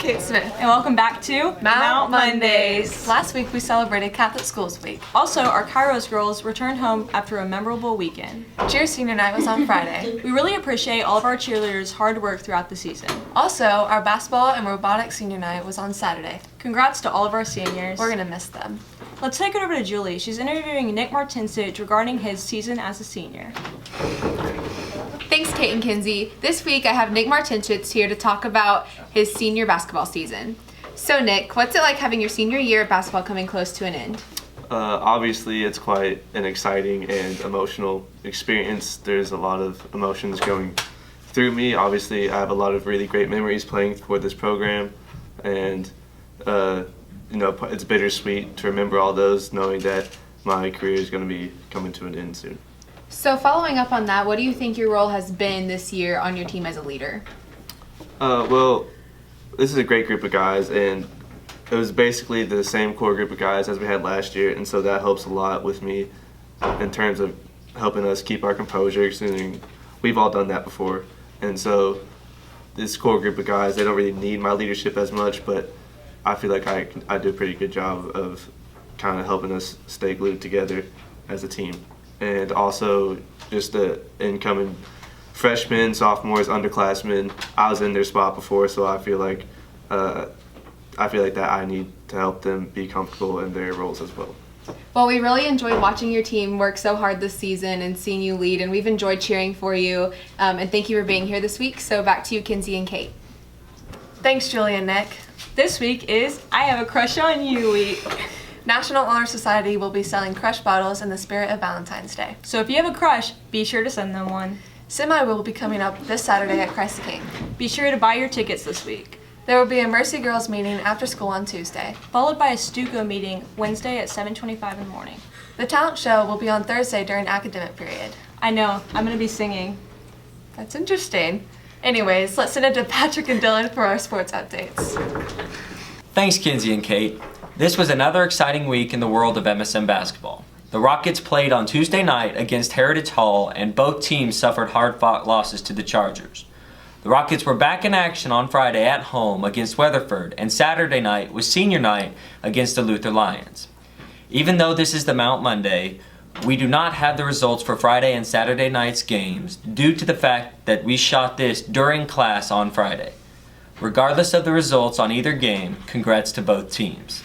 Kate Smith. And welcome back to Mount Mondays. Last week we celebrated Catholic Schools Week. Also, our Kairos girls returned home after a memorable weekend. Cheer Senior Night was on Friday. We really appreciate all of our cheerleaders' hard work throughout the season. Also, our Basketball and Robotics Senior Night was on Saturday. Congrats to all of our seniors. We're gonna miss them. Let's take it over to Julie. She's interviewing Nick Martinsich regarding his season as a senior. Thanks, Kate and Kinsey. This week I have Nick Martinsich here to talk about his senior basketball season. So Nick, what's it like having your senior year of basketball coming close to an end? Obviously, it's quite an exciting and emotional experience. There's a lot of emotions going through me. Obviously, I have a lot of really great memories playing for this program, and it's bittersweet to remember all those, knowing that my career is going to be coming to an end soon. So following up on that, what do you think your role has been this year on your team as a leader? Well, this is a great group of guys, and it was basically the same core group of guys as we had last year, and so that helps a lot with me in terms of helping us keep our composure, considering we've all done that before. And so this core group of guys, they don't really need my leadership as much, but I feel like I do a pretty good job of kind of helping us stay glued together as a team. And also just the incoming freshmen, sophomores, underclassmen, I was in their spot before, so I feel like that I need to help them be comfortable in their roles as well. Well, we really enjoyed watching your team work so hard this season and seeing you lead, and we've enjoyed cheering for you. And thank you for being here this week. So back to you, Kinsey and Kate. Thanks, Julie and Nick. This week is I Have a Crush on You week. National Honor Society will be selling crush bottles in the spirit of Valentine's Day. So if you have a crush, be sure to send them one. Semi will be coming up this Saturday at Christ the King. Be sure to buy your tickets this week. There will be a Mercy Girls meeting after school on Tuesday. Followed by a Stuco meeting Wednesday at 7:25 in the morning. The talent show will be on Thursday during academic period. I know, I'm going to be singing. That's interesting. Anyways, let's send it to Patrick and Dylan for our sports updates. Thanks, Kinsey and Kate. This was another exciting week in the world of MSM basketball. The Rockets played on Tuesday night against Heritage Hall, and both teams suffered hard-fought losses to the Chargers. The Rockets were back in action on Friday at home against Weatherford, and Saturday night was senior night against the Luther Lions. Even though this is the Mount Monday, we do not have the results for Friday and Saturday night's games due to the fact that we shot this during class on Friday. Regardless of the results on either game, congrats to both teams.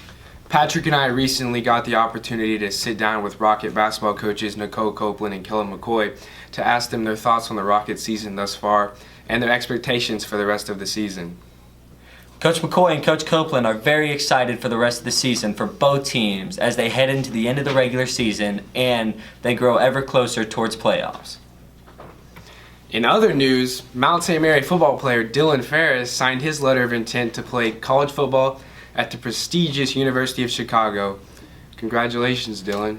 Patrick and I recently got the opportunity to sit down with Rocket basketball coaches Nicole Copeland and Kellen McCoy to ask them their thoughts on the Rocket season thus far and their expectations for the rest of the season. Coach McCoy and Coach Copeland are very excited for the rest of the season for both teams as they head into the end of the regular season and they grow ever closer towards playoffs. In other news, Mount St. Mary football player Dylan Ferris signed his letter of intent to play college football at the prestigious University of Chicago. Congratulations, Dylan.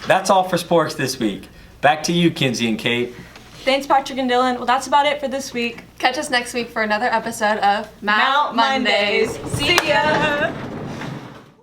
That's all for sports this week. Back to you, Kinsey and Kate. Thanks, Patrick and Dylan. Well, that's about it for this week. Catch us next week for another episode of Mount Mondays. See ya!